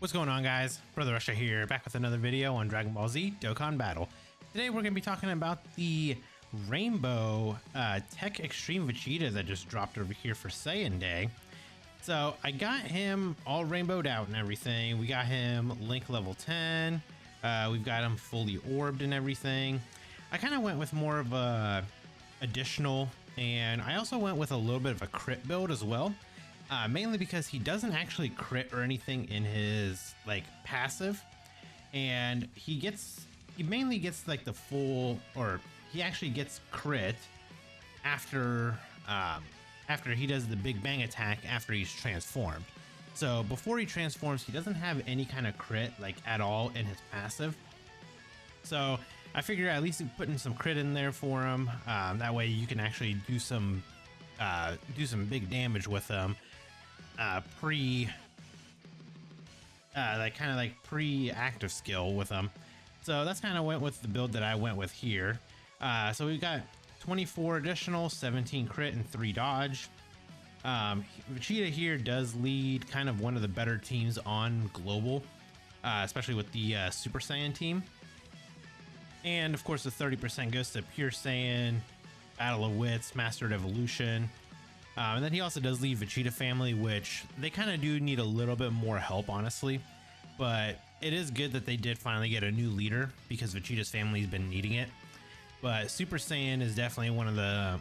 What's going on, guys? Brother Russia here, back with another video on Dragon Ball Z Dokkan Battle. Today we're going to be talking about the Rainbow TEQ Extreme Vegeta that just dropped over here for Saiyan Day. So I got him all rainbowed out and everything. We got him Link level 10. We've got him fully orbed and everything. I kind of went with more of a additional, and I also went with a little bit of a crit build as well. Mainly because he doesn't actually crit or anything in his like passive, and he mainly gets like the full, or he actually gets crit after he does the Big Bang attack after he's transformed. So before he transforms, he doesn't have any kind of crit like at all in his passive. So I figure at least putting some crit in there for him. That way you can actually do some big damage with him. Pre-active skill with them. So that's kind of went with the build that I went with here. So we've got 24 additional, 17 crit, and 3 dodge. Vegeta here does lead kind of one of the better teams on global, especially with the Super Saiyan team. And of course the 30% goes to Pure Saiyan, Battle of Wits, Mastered Evolution. And then he also does lead Vegeta family, which they kind of do need a little bit more help, honestly. But it is good that they did finally get a new leader, because Vegeta's family has been needing it. But Super Saiyan is definitely one of the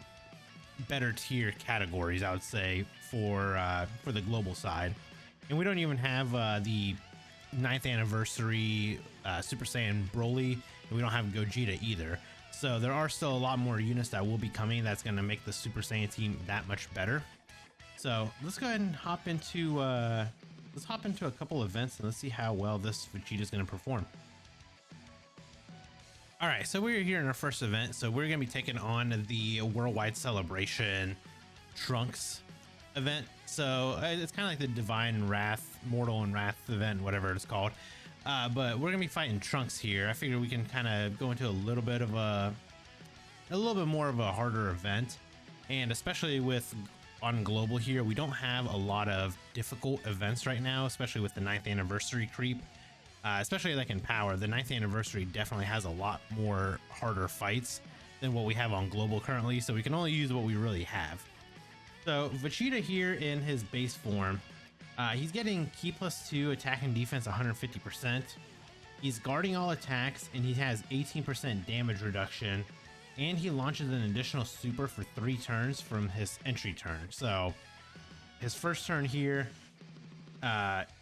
better tier categories, I would say, for the global side. And we don't even have the 9th anniversary Super Saiyan Broly, and we don't have Gogeta either. So there are still a lot more units that will be coming that's going to make the Super Saiyan team that much better. So let's go ahead and hop into a couple events, and let's see how well this Vegeta is going to perform. All right, so we're here in our first event. So we're going to be taking on the Worldwide Celebration Trunks event. So it's kind of like the Divine Wrath, Mortal and Wrath event, whatever it's called. But we're gonna be fighting Trunks here. I figure we can kind of go into a little bit more of a harder event, and especially on global here, we don't have a lot of difficult events right now, especially with the 9th anniversary creep. Especially like in Power, the 9th anniversary definitely has a lot more harder fights than what we have on global currently, so we can only use what we really have. So Vegeta here in his base form, he's getting Ki +2 attack and defense 150%. He's guarding all attacks, and he has 18% damage reduction, and he launches an additional super for 3 turns from his entry turn. So his first turn here,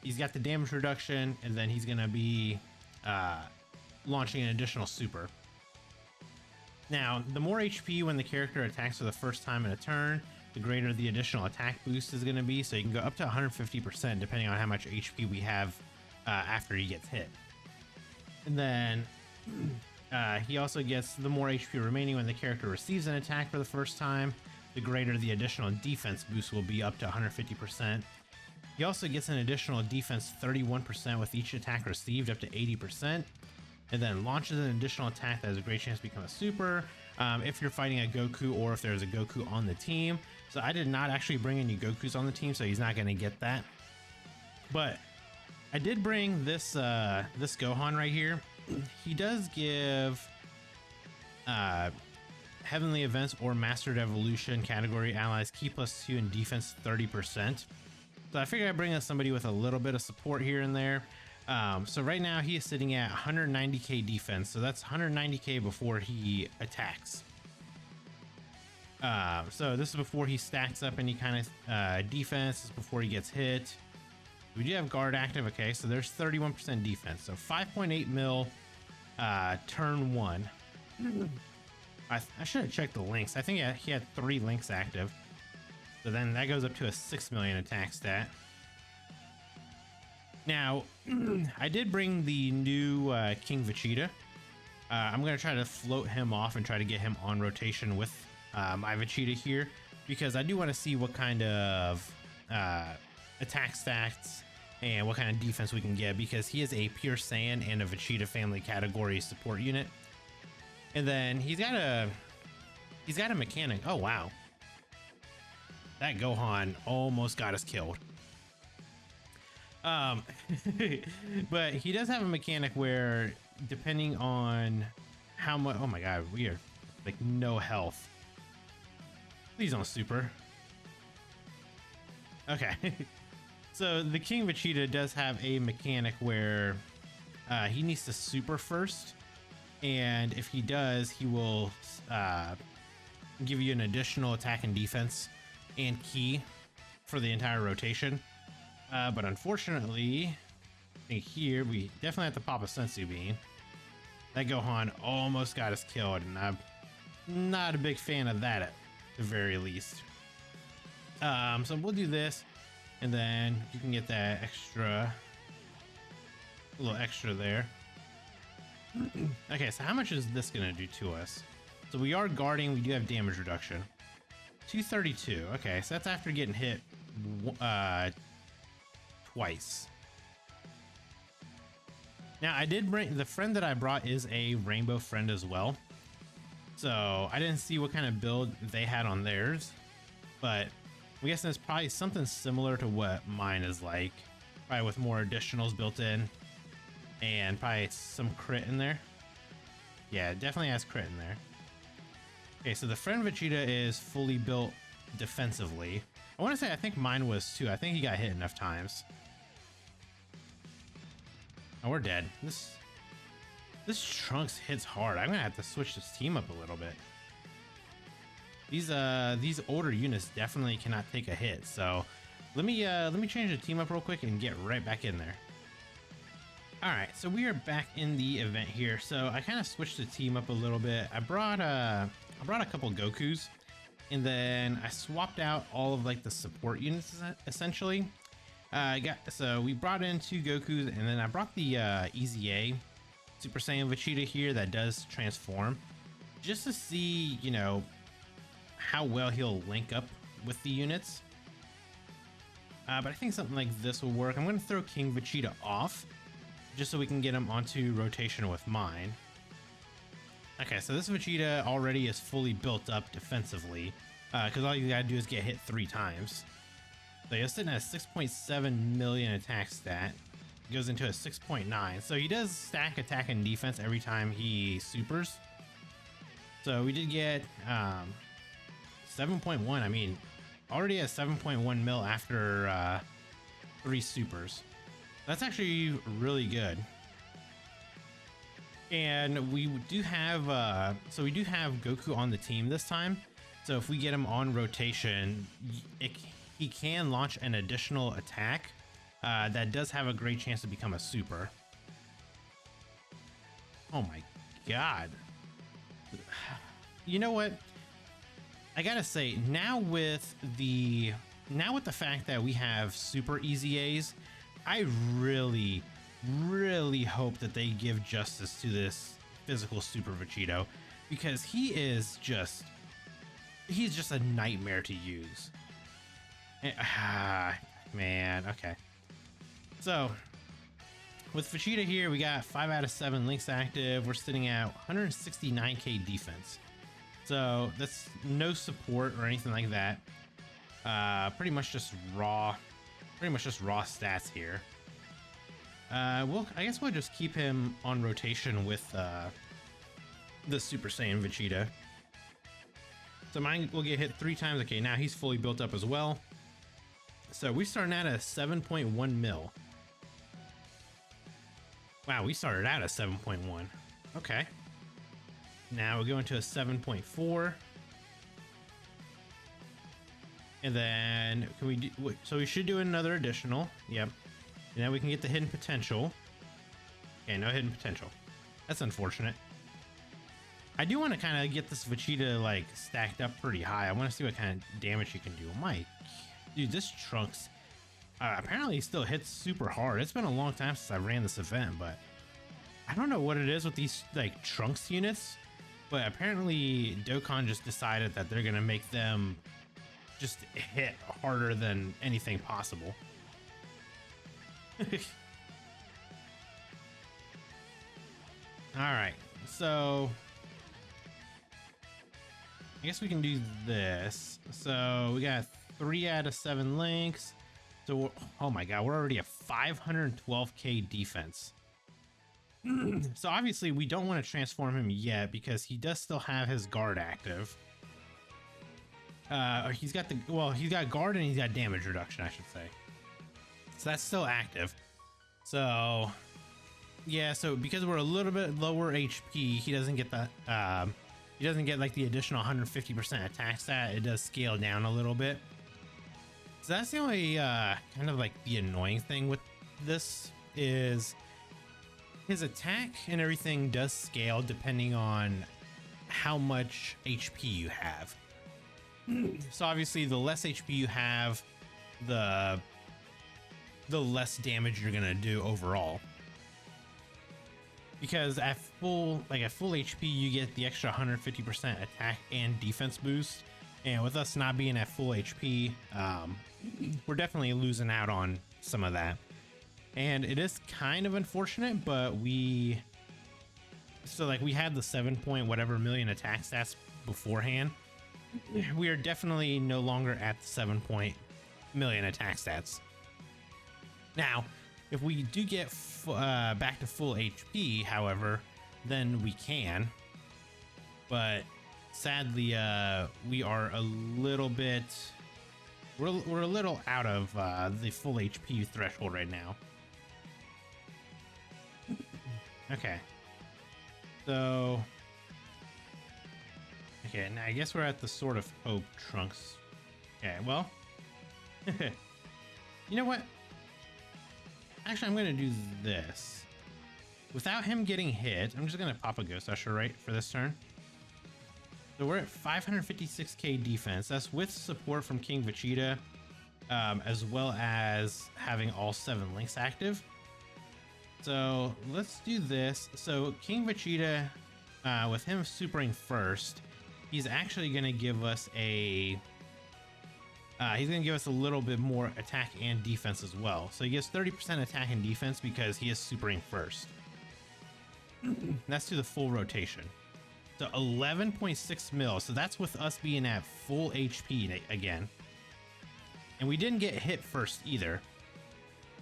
he's got the damage reduction, and then he's gonna be launching an additional super. Now, the more HP when the character attacks for the first time in a turn, the greater the additional attack boost is going to be. So you can go up to 150% depending on how much HP we have after he gets hit. And then he also gets the more HP remaining when the character receives an attack for the first time, the greater the additional defense boost will be, up to 150%. He also gets an additional defense 31% with each attack received, up to 80%. And then launches an additional attack that has a great chance to become a super if you're fighting a Goku, or if there's a Goku on the team. So I did not actually bring any Gokus on the team, so he's not going to get that. But I did bring this this Gohan right here. He does give Heavenly Events or Mastered Evolution category allies Ki +2 and defense 30%. So I figured I'd bring us somebody with a little bit of support here and there. So right now he is sitting at 190k defense, so that's 190k before he attacks. So this is before he stacks up any kind of defense. This is before he gets hit. We do have guard active. Okay, so there's 31% defense, so 5.8 mil turn 1. I should have checked the links. I think he had 3 links active, so then that goes up to a 6 million attack stat. Now, I did bring the new King Vegeta. I'm going to try to float him off and try to get him on rotation with my Vegeta here, because I do want to see what kind of attack stats and what kind of defense we can get, because he is a Pure Saiyan and a Vegeta family category support unit. And then he's got a mechanic. Oh, wow. That Gohan almost got us killed. Um, but he does have a mechanic where, depending on how much, oh my god, we are like no health. Please don't super. Okay. So the King Vegeta does have a mechanic where he needs to super first, and if he does, he will give you an additional attack and defense and key for the entire rotation. But unfortunately, I think here we definitely have to pop a Sensu Bean. That Gohan almost got us killed, and I'm not a big fan of that at the very least. So we'll do this, and then you can get that extra, a little extra there. Okay, so how much is this gonna do to us? So we are guarding, we do have damage reduction. 232, okay, so that's after getting hit twice. Now I did bring, the friend that I brought is a rainbow friend as well. So I didn't see what kind of build they had on theirs, but I'm guessing it's probably something similar to what mine is like. Probably with more additionals built in and probably some crit in there. Yeah, it definitely has crit in there. Okay, so the friend Vegeta is fully built defensively. I want to say I think mine was too. I think he got hit enough times. Oh, we're dead. This Trunks hits hard. I'm gonna have to switch this team up a little bit. These older units definitely cannot take a hit. So let me change the team up real quick and get right back in there. All right, so we are back in the event here. So I kind of switched the team up a little bit. I brought a couple Gokus, and then I swapped out all of like the support units essentially. So we brought in 2 Gokus, and then I brought the EZA Super Saiyan Vegeta here that does transform, just to see, you know, how well he'll link up with the units. But I think something like this will work. I'm going to throw King Vegeta off, just so we can get him onto rotation with mine. Okay, so this Vegeta already is fully built up defensively, because all you gotta do is get hit 3 times. So he's sitting at a 6.7 million attack stat. Goes into a 6.9. So he does stack attack and defense every time he supers. So we did get 7.1. I mean, already at 7.1 mil after 3 supers. That's actually really good. And we do have we do have Goku on the team this time. So if we get him on rotation, he can launch an additional attack that does have a great chance to become a super. Oh my god. You know what? I gotta say, now with the fact that we have super EZAs, I really hope that they give justice to this physical Super Vegito, because he's just a nightmare to use. Man, okay. So with Vegeta here, we got 5 out of 7 links active. We're sitting at 169k defense. So that's no support or anything like that. Pretty much just raw stats here. Well, I guess we'll just keep him on rotation with the Super Saiyan Vegeta. So mine will get hit 3 times. Okay, now he's fully built up as well. So we starting out at 7.1 mil. Wow, we started out at 7.1. Okay. Now we're going to a 7.4. And then can we do, so we should do another additional. Yep. And then we can get the hidden potential. Okay, no hidden potential. That's unfortunate. I do want to kind of get this Vegeta like stacked up pretty high. I want to see what kind of damage he can do. My dude, this Trunks apparently still hits super hard. It's been a long time since I ran this event, but I don't know what it is with these like Trunks units, but apparently Dokkan just decided that they're gonna make them just hit harder than anything possible. All right, so I guess we can do this. So we got 3 out of 7 links. So, oh my god, we're already at 512k defense. So obviously we don't want to transform him yet because he does still have his guard active. He's got guard and he's got damage reduction, I should say. So that's still active. So yeah, so because we're a little bit lower HP, he doesn't get that. He doesn't get like the additional 150% attack stat. It does scale down a little bit. So that's the only kind of like the annoying thing with this is his attack and everything does scale depending on how much HP you have. So obviously the less HP you have, the less damage you're gonna do overall. Because at full HP, you get the extra 150% attack and defense boost. And with us not being at full HP, we're definitely losing out on some of that. And it is kind of unfortunate, but we had the 7 point whatever million attack stats beforehand. We are definitely no longer at the 7 point million attack stats. Now, if we do get back to full HP, however, then we can. But sadly, we are a little bit... We're a little out of the full HP threshold right now. Okay. So... Okay, now I guess we're at the Sword of Hope Trunks. Okay, well... You know what? Actually, I'm going to do this. Without him getting hit, I'm just going to pop a Ghost Usher right for this turn. So we're at 556k defense. That's with support from King Vegeta, as well as having all 7 links active. So let's do this. So King Vegeta, with him supering first, he's actually going to give us a... he's going to give us a little bit more attack and defense as well. So he gets 30% attack and defense because he is supering first. That's to the full rotation. So 11.6 mil. So that's with us being at full HP again. And we didn't get hit first either.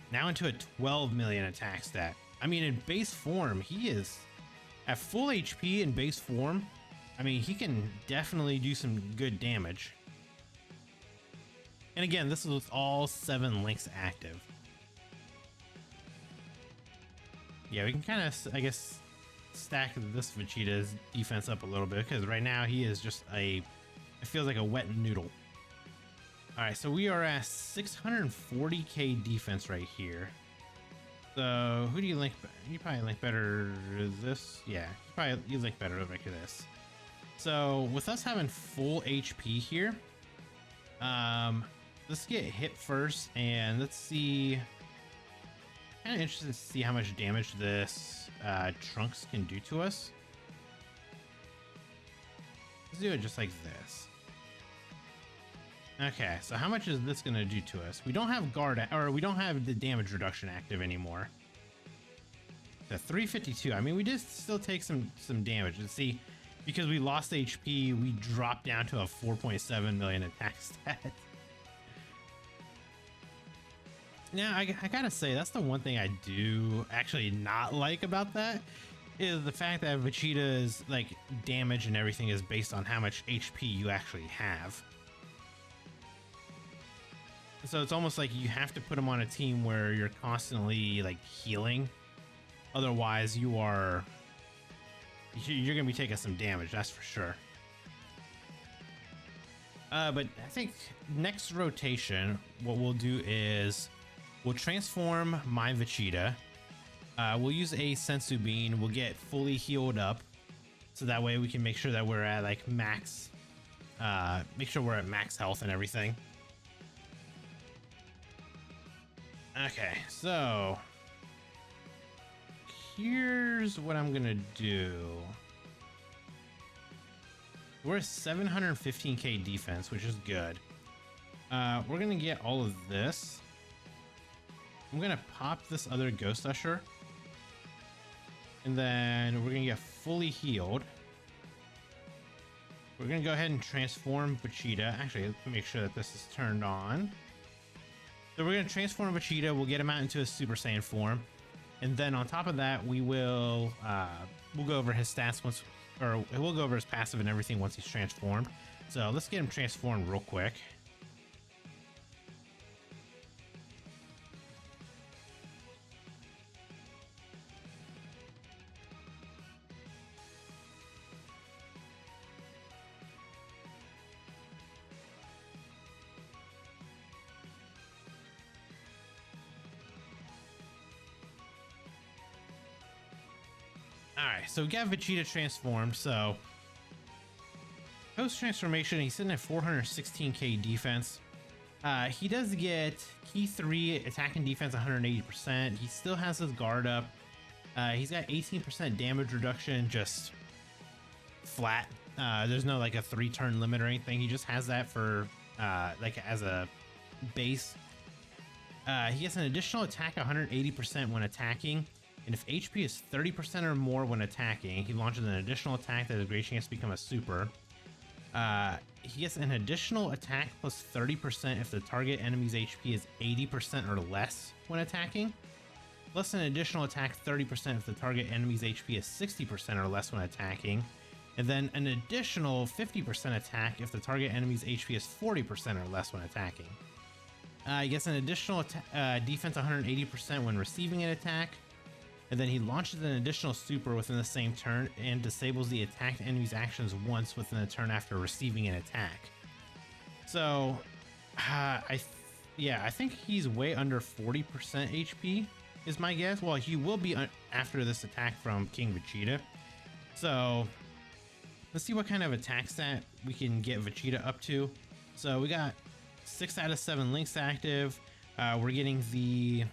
Now into a 12 million attack stat. I mean, in base form, he is at full HP in base form. I mean, he can definitely do some good damage. And again, this is with all 7 links active. Yeah, we can kind of, I guess, stack this Vegeta's defense up a little bit because right now he is just it feels like a wet noodle. All right, so we are at 640k defense right here. So who do you link? You probably link better to this. Yeah, you link better like this. So with us having full HP here, let's get hit first and let's see. Kind of interested to see how much damage this Trunks can do to us. Let's do it just like this. Okay, so how much is this going to do to us? We don't have guard, or we don't have the damage reduction active anymore. The 352. I mean, we did still take some damage. Let's see, because we lost HP, we dropped down to a 4.7 million attack stat. Now, I gotta say, that's the one thing I do actually not like about that, is the fact that Vegeta's like damage and everything is based on how much HP you actually have. So it's almost like you have to put him on a team where you're constantly like healing. Otherwise, you're gonna be taking some damage, that's for sure. But I think next rotation, what we'll do is we'll transform my Vegeta. We'll use a Sensu Bean. We'll get fully healed up, so that way we can make sure that we're at like max. Make sure we're at max health and everything. Okay, so here's what I'm gonna do. We're at 715k defense, which is good. We're gonna get all of this. I'm gonna pop this other Ghost Usher, and then we're gonna get fully healed. We're gonna go ahead and transform Vegeta. Actually, let's make sure that this is turned on. So we're going to transform Vegeta. We'll get him out into a Super Saiyan form. And then on top of that, we'll go over his stats once, or we'll go over his passive and everything once he's transformed. So let's get him transformed real quick. Alright, so we got Vegeta transformed, so post-transformation, he's sitting at 416k defense. He does get key 3 attack and defense 180%. He still has his guard up. He's got 18% damage reduction, just flat. There's no like a 3-turn limit or anything. He just has that for like as a base. He gets an additional attack 180% when attacking. And if HP is 30% or more when attacking, he launches an additional attack that has a great chance to become a super. He gets an additional attack plus 30% if the target enemy's HP is 80% or less when attacking. Plus an additional attack 30% if the target enemy's HP is 60% or less when attacking. And then an additional 50% attack if the target enemy's HP is 40% or less when attacking. He gets an additional defense 180% when receiving an attack. And then he launches an additional super within the same turn and disables the attacked enemy's actions once within a turn after receiving an attack. So, I think he's way under 40% HP is my guess. Well, he will be after this attack from King Vegeta. So, let's see what kind of attack stat we can get Vegeta up to. So we got 6 out of 7 links active. We're getting the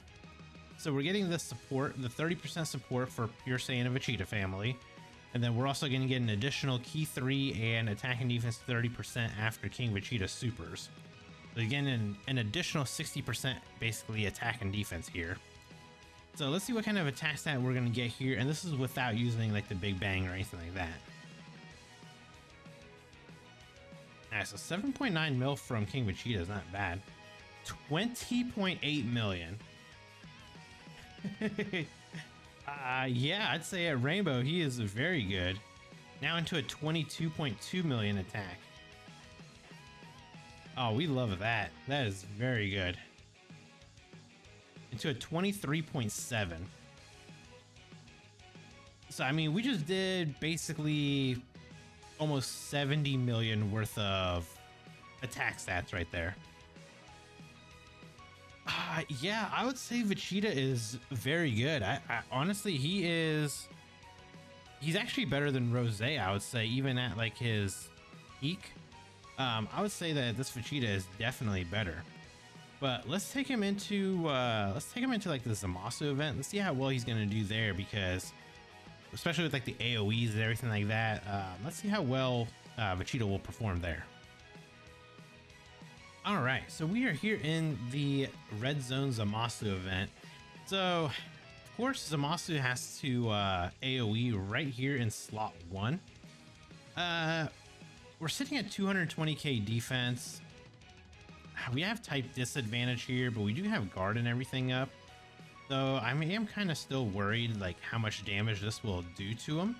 support, the 30% support for Pure Saiyan and Vegeta family. And then we're also going to get an additional key 3 and attack and defense 30% after King Vegeta supers. So again, an additional 60% basically attack and defense here. So let's see what kind of attack stat we're going to get here. And this is without using like the Big Bang or anything like that. Alright, so 7.9 mil from King Vegeta is not bad. 20.8 million. Yeah, I'd say at Rainbow he is very good. Now into a 22.2 million attack. Oh, we love that. That is very good. Into a 23.7. So I mean, we just did basically almost 70 million worth of attack stats right there. Yeah, I would say Vegeta is very good. I honestly, he's actually better than Rose, I would say, even at like his peak. I would say that this Vegeta is definitely better. But let's take him into like the Zamasu event. Let's see how well he's gonna do there, because especially with like the AoEs and everything like that. Let's see how well Vegeta will perform there. All right, so we are here in the Red Zone Zamasu event. So, of course, Zamasu has to AoE right here in slot 1. We're sitting at 220k defense. We have type disadvantage here, but we do have guard and everything up. So I am kind of still worried like how much damage this will do to him.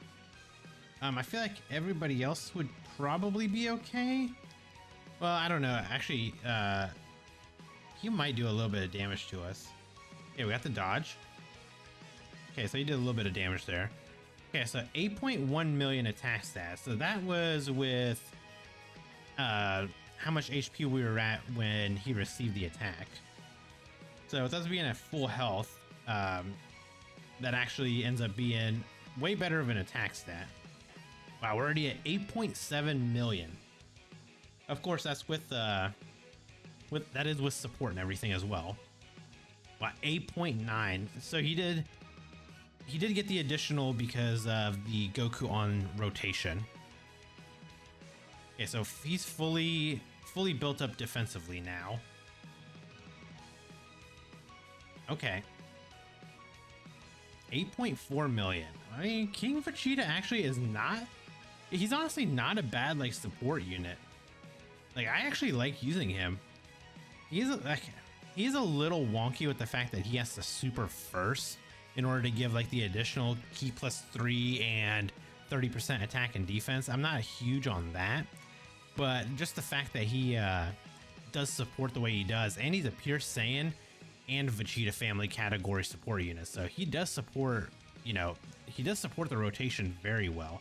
I feel like everybody else would probably be okay. Well, I don't know. Actually, he might do a little bit of damage to us. Okay, we got the dodge. Okay, so he did a little bit of damage there. Okay, so 8.1 million attack stats. So that was with how much HP we were at when he received the attack. So with us being at full health, that actually ends up being way better of an attack stat. Wow, we're already at 8.7 million. Of course, that's with that is with support and everything as well. Wow, 8.9. So he did get the additional because of the Goku on rotation. Okay, so he's fully built up defensively now. Okay. 8.4 million. I mean, King Vegeta actually is not... He's honestly not a bad, like, support unit. Like, I actually like using him. He's like... he's a little wonky with the fact that he has to super first in order to give like the additional key +3 and 30% attack and defense. I'm not huge on that, but just the fact that he does support the way he does, and he's a pure Saiyan and Vegeta family category support unit, so he does support, you know, he does support the rotation very well.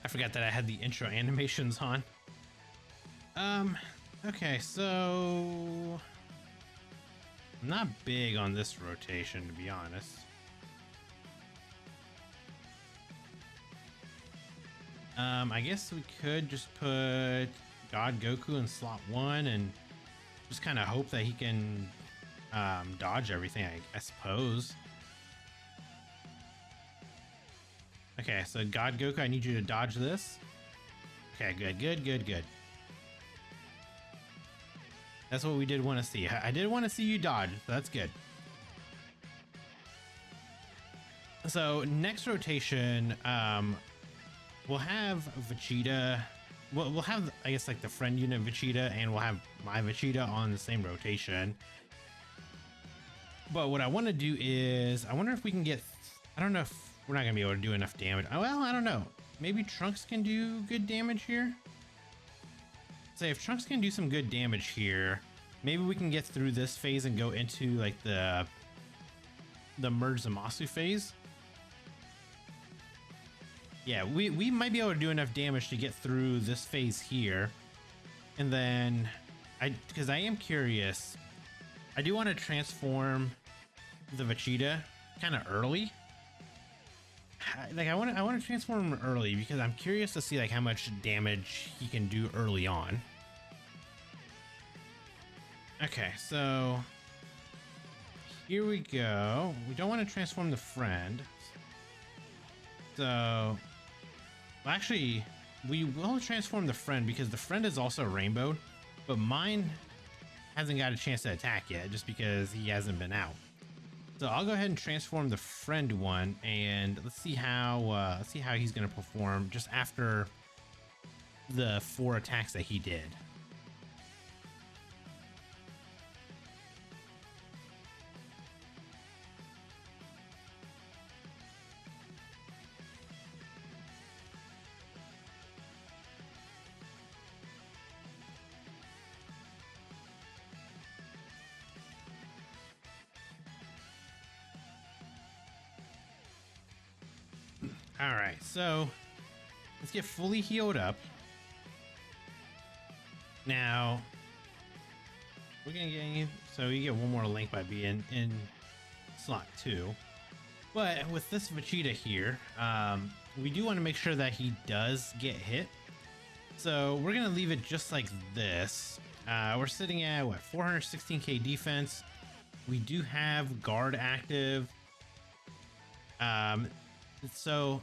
I forgot that I had the intro animations on. Okay, so I'm not big on this rotation, to be honest. I guess we could just put God Goku in slot 1 and just kind of hope that he can dodge everything, I suppose. Okay, so God Goku, I need you to dodge this. Okay, good. That's what we did want to see. I did want to see you dodge, so that's good. So next rotation, we'll have Vegeta. We'll have, I guess, like the friend unit Vegeta, and we'll have my Vegeta on the same rotation. But what I want to do is, I wonder if we can get, I don't know if we're not gonna be able to do enough damage. Oh, well, I don't know. Maybe Trunks can do good damage here. Say if Trunks can do some good damage here, maybe we can get through this phase and go into like the merge Zamasu phase. Yeah, we might be able to do enough damage to get through this phase here. And then because I am curious, I do want to transform the Vegeta kind of early. Like I want to transform him early because I'm curious to see like how much damage he can do early on. Okay, so here we go. We don't want to transform the friend. So, well, actually, we will transform the friend because the friend is also rainbowed, but mine hasn't got a chance to attack yet just because he hasn't been out. So I'll go ahead and transform the friend one, and let's see how he's gonna perform just after the 4 attacks that he did. All right, so let's get fully healed up. Now we're gonna get you, so you get one more link by being in slot 2. But with this Vegeta here, we do want to make sure that he does get hit. So we're gonna leave it just like this. We're sitting at what, 416k defense. We do have guard active. So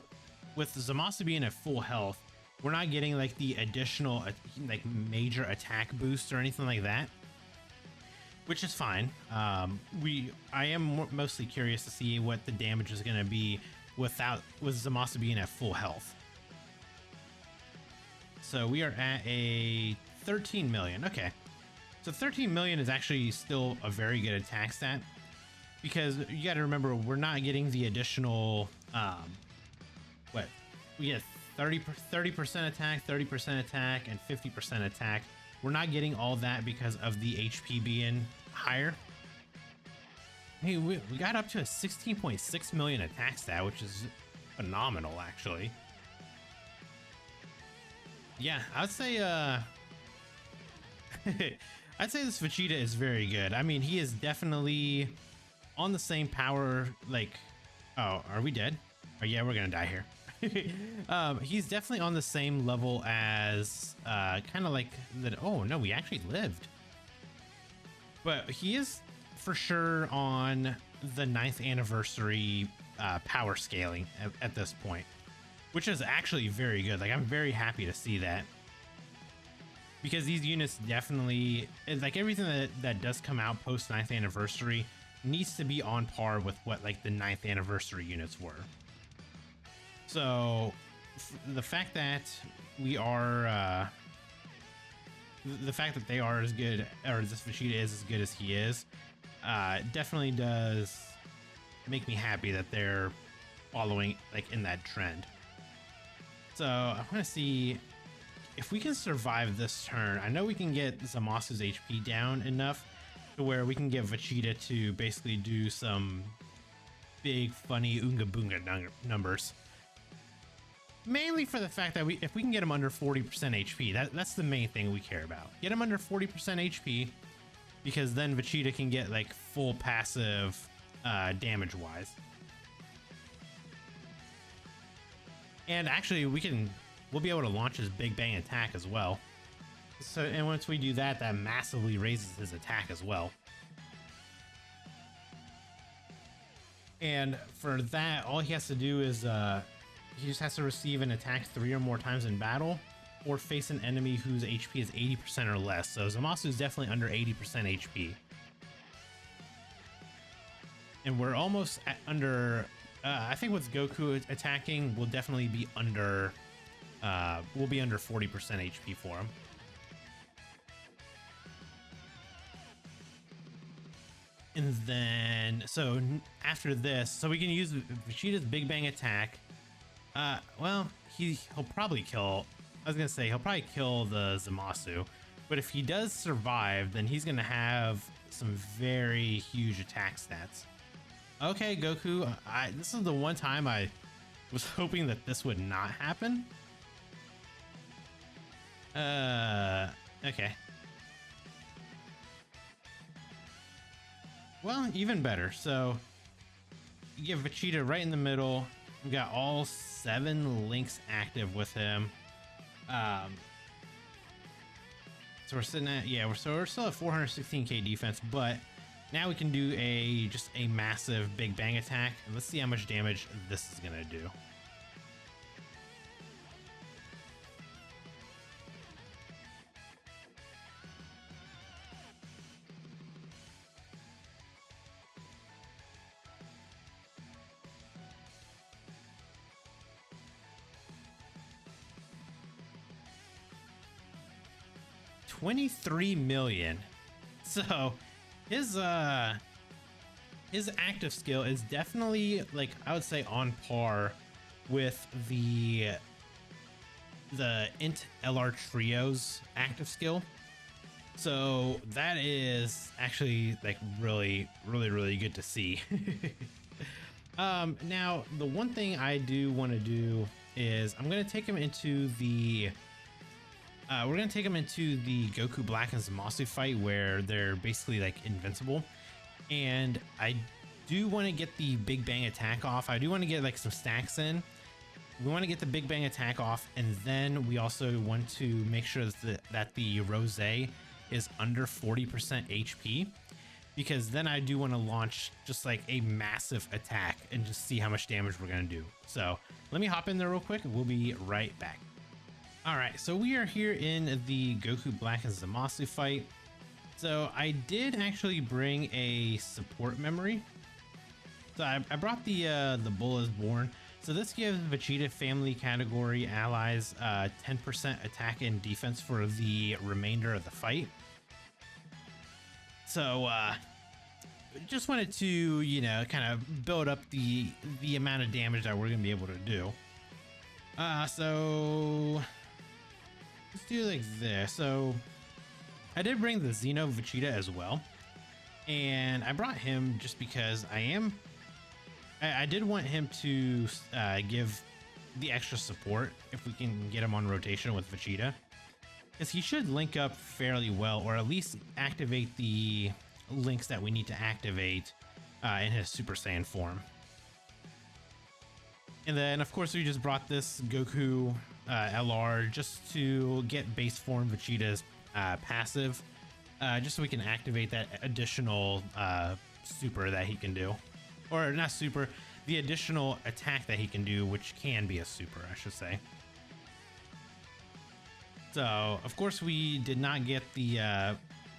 with Zamasu being at full health, we're not getting like the additional like major attack boost or anything like that, which is fine. I am mostly curious to see what the damage is going to be with Zamasu being at full health. So we are at a 13 million. Okay, so 13 million is actually still a very good attack stat, because you got to remember we're not getting the additional what we get 30% attack, 30% attack, and 50% attack. We're not getting all that because of the HP being higher. Hey, we got up to a 16.6 million attack stat, which is phenomenal, actually. Yeah, I'd say I'd say this Vegeta is very good. I mean, he is definitely on the same power, like, oh, are we dead? Oh yeah, we're gonna die here. He's definitely on the same level as kind of like that. Oh no, we actually lived. But he is for sure on the 9th anniversary power scaling at this point, which is actually very good. Like, I'm very happy to see that. because these units definitely, like everything that does come out post 9th anniversary needs to be on par with what like the 9th anniversary units were. So the fact that we are the fact that they are as good, or this Vegeta is as good as he is, definitely does make me happy that they're following like in that trend. So I want to see if we can survive this turn. I know we can get Zamasu's HP down enough to where we can get Vegeta to basically do some big funny Oonga Boonga numbers. Mainly for the fact that if we can get him under 40% HP, that's the main thing we care about. Get him under 40% HP, because then Vegeta can get like full passive damage wise. And actually we'll be able to launch his Big Bang attack as well. So, and once we do that, that massively raises his attack as well. And for that, all he has to do is he just has to receive an attack 3 or more times in battle, or face an enemy whose HP is 80% or less. So Zamasu is definitely under 80% HP. And we're almost at under, I think with Goku attacking, we'll definitely be under, we'll be under 40% HP for him. And then, so after this, so we can use Vegeta's Big Bang attack. Well, he'll probably kill, I was gonna say he'll probably kill the Zamasu, but if he does survive, then he's gonna have some very huge attack stats. Okay, Goku, this is the one time I was hoping that this would not happen. Okay. Well, even better. So you get Vegeta right in the middle. We got all 7 links active with him. So we're sitting at, yeah, we're still at 416k defense, but now we can do just a massive Big Bang attack, and let's see how much damage this is gonna do. $23 million. So his active skill is definitely, like, I would say on par with the Int LR Trio's active skill. So that is actually like really good to see. Now the one thing I do want to do is I'm going to take him into the we're going to take him into the Goku Black and Zamasu fight where they're basically like invincible. And I do want to get the Big Bang attack off. I do want to get like some stacks in. We want to get the Big Bang attack off, and then we also want to make sure that the Rose is under 40% HP, because then I do want to launch just like a massive attack and just see how much damage we're going to do. So let me hop in there real quick and we'll be right back. All right, so we are here in the Goku Black and Zamasu fight. So I did actually bring a support memory. So I brought the Bull is Born. So this gives Vegeta family category allies 10% attack and defense for the remainder of the fight. So just wanted to, you know, kind of build up the amount of damage that we're gonna be able to do. So let's do like this. So I did bring the Xeno Vegeta as well, and I brought him just because I did want him to give the extra support if we can get him on rotation with Vegeta, because he should link up fairly well, or at least activate the links that we need to activate in his Super Saiyan form. And then of course we just brought this Goku LR just to get base form Vegeta's passive, just so we can activate that additional super that he can do, or not super, the additional attack that he can do, which can be a super, I should say. So of course we did not get the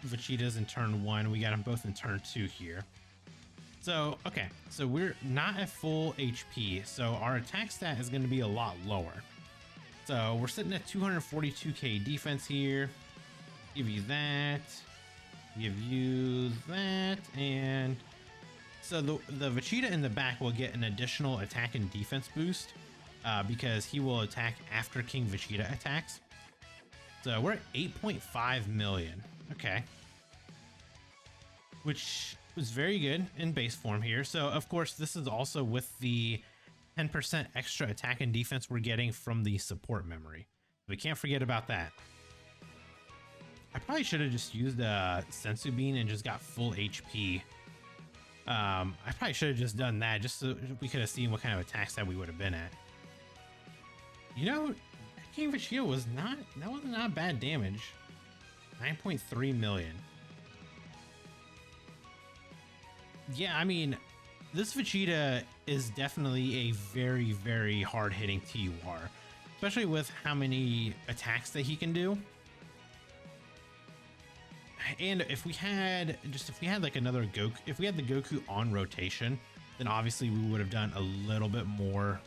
Vegetas in turn 1. We got them both in turn 2 here. So okay, so we're not at full HP, so our attack stat is going to be a lot lower. So we're sitting at 242k defense here. Give you that, give you that, and so the Vegeta in the back will get an additional attack and defense boost because he will attack after King Vegeta attacks. So we're at 8.5 million. Okay, which was very good in base form here. So of course this is also with the 10% extra attack and defense we're getting from the support memory. We can't forget about that. I probably should have just used a Sensu Bean and just got full HP. I probably should have just done that just so we could have seen what kind of attacks that we would have been at. You know, King Vegeta was not bad damage. 9.3 million. Yeah, I mean, this Vegeta is definitely a very, very hard-hitting TUR, especially with how many attacks that he can do. And if we had like another Goku, if we had the Goku on rotation, then obviously we would have done a little bit more.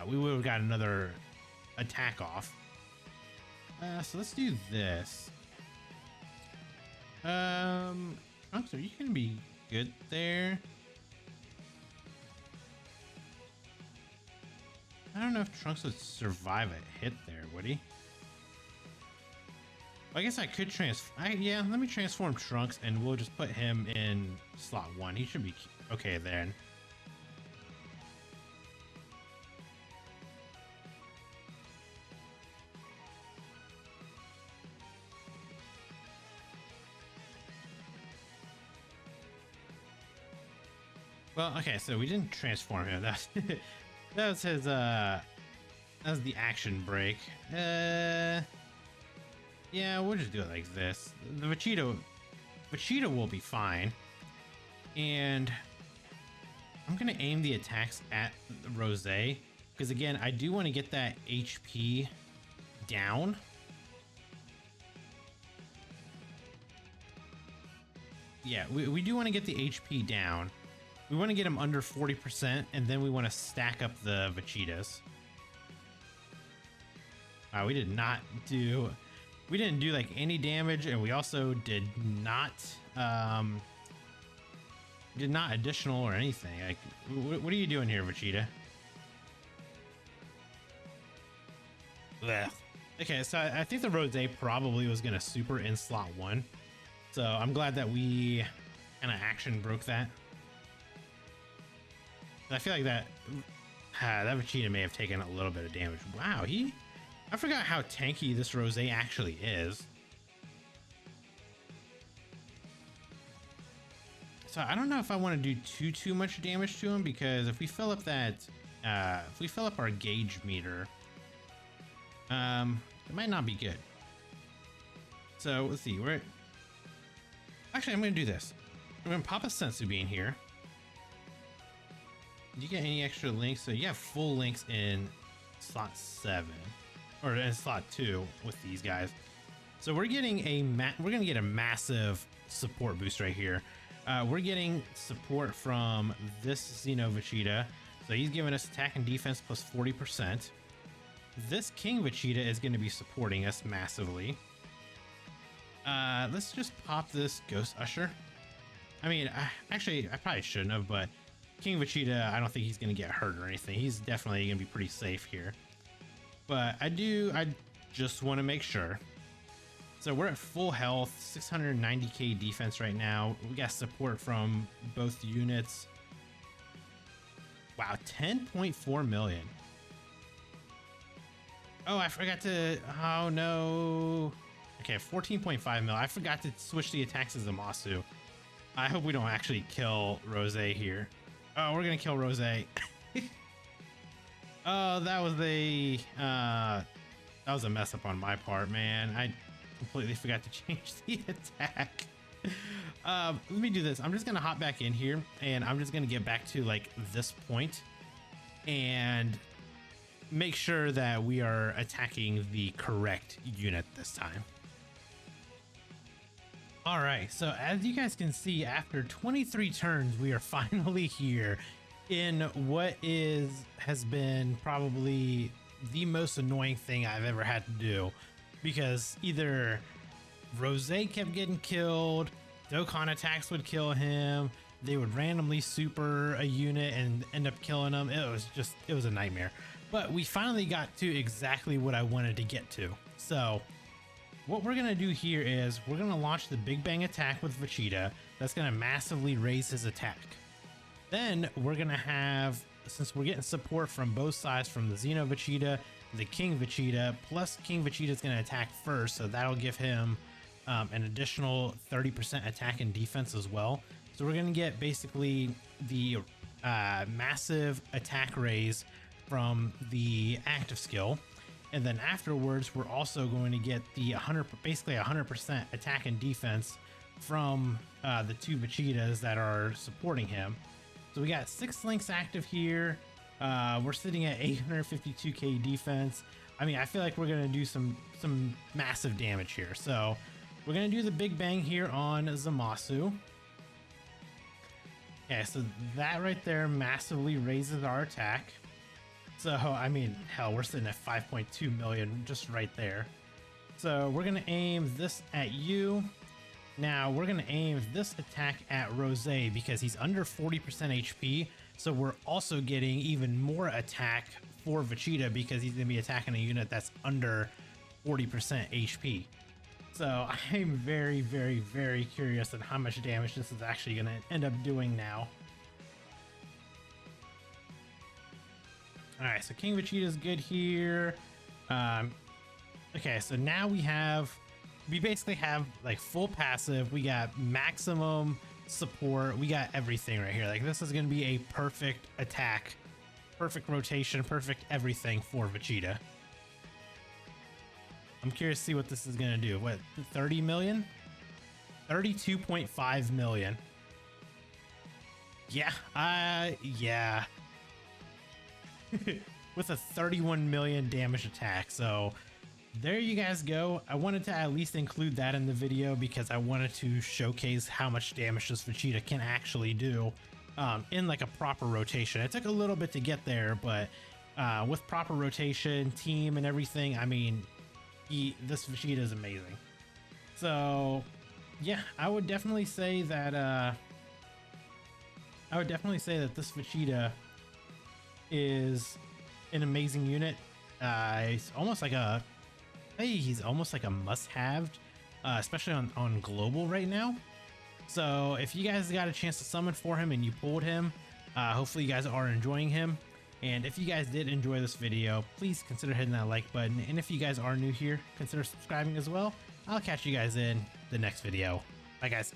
We would have got another attack off. So let's do this. Trunks, are you gonna be good there? I don't know if Trunks would survive a hit there, would he? I guess I could yeah, let me transform Trunks and we'll just put him in slot 1. He should be okay then. Well, okay, so we didn't transform him. That was his that was the action break. Yeah, we'll just do it like this. The Vegeta will be fine. And I'm gonna aim the attacks at Rose, because again, I do want to get that HP down. Yeah, we do want to get the HP down. We want to get him under 40%, and then we want to stack up the Vegetas. We didn't do like any damage, and we also did not additional or anything. Like, what are you doing here, Vegeta? Blech. Okay, so I think the Rose probably was gonna super in slot 1, so I'm glad that we kind of action broke that. I feel like that Vegeta may have taken a little bit of damage. Wow, I forgot how tanky this Rose actually is. So I don't know if I want to do too much damage to him, because if we fill up our gauge meter, it might not be good. So let's see. Actually, I'm gonna do this. I'm gonna pop a Sensu Bean here. Do you get any extra links? So you have full links in slot 7, or in slot 2 with these guys. So we're getting we're gonna get a massive support boost right here. We're getting support from this Xeno Vegeta, so he's giving us attack and defense plus 40%. This King Vegeta is going to be supporting us massively. Let's just pop this Ghost Usher. I mean, actually, I probably shouldn't have, but King Vegeta, I don't think he's going to get hurt or anything. He's definitely going to be pretty safe here. But I just want to make sure. So we're at full health, 690k defense right now. We got support from both units. Wow, 10.4 million. Oh, I forgot to, oh no. Okay, 14.5 mil. I forgot to switch the attacks as a Zamasu. I hope we don't actually kill Rose here. Oh, we're gonna kill Rose. Oh, that was a mess up on my part, man. I completely forgot to change the attack. Let me do this. I'm just gonna hop back in here, and I'm just gonna get back to like this point, and make sure that we are attacking the correct unit this time. All right, so as you guys can see, after 23 turns, we are finally here in what has been probably the most annoying thing I've ever had to do, because either Rose kept getting killed, Dokkan attacks would kill him, they would randomly super a unit and end up killing him. It was a nightmare. But we finally got to exactly what I wanted to get to. So what we're going to do here is we're going to launch the Big Bang attack with Vegeta. That's going to massively raise his attack. Then we're going to have, since we're getting support from both sides, from the Xeno Vegeta, the King Vegeta, plus King Vegeta is going to attack first. So that'll give him an additional 30% attack and defense as well. So we're going to get basically the massive attack raise from the active skill. And then afterwards, we're also going to get the basically 100% attack and defense from the two Vegetas that are supporting him. So we got 6 links active here. We're sitting at 852k defense. I mean, I feel like we're going to do some massive damage here. So we're going to do the Big Bang here on Zamasu. Okay, so that right there massively raises our attack. So, I mean, hell, we're sitting at 5.2 million just right there. So we're going to aim this at you. Now we're going to aim this attack at Rose because he's under 40% HP. So we're also getting even more attack for Vegeta because he's going to be attacking a unit that's under 40% HP. So I'm very, very, very curious on how much damage this is actually going to end up doing now. All right, so King Vegeta is good here. Okay, so now we basically have like full passive. We got maximum support. We got everything right here. Like, this is going to be a perfect attack, perfect rotation, perfect everything for Vegeta. I'm curious to see what this is going to do. What, 30 million? 32.5 million. Yeah, yeah. With a 31 million damage attack. So there you guys go. I wanted to at least include that in the video because I wanted to showcase how much damage this Vegeta can actually do in like a proper rotation. It took a little bit to get there, but with proper rotation, team and everything, I mean, this Vegeta is amazing. So yeah, I would definitely say that this Vegeta is an amazing unit. He's almost like a must-have, especially on global right now. So if you guys got a chance to summon for him and you pulled him, hopefully you guys are enjoying him. And if you guys did enjoy this video, please consider hitting that like button. And if you guys are new here, consider subscribing as well. I'll catch you guys in the next video. Bye guys.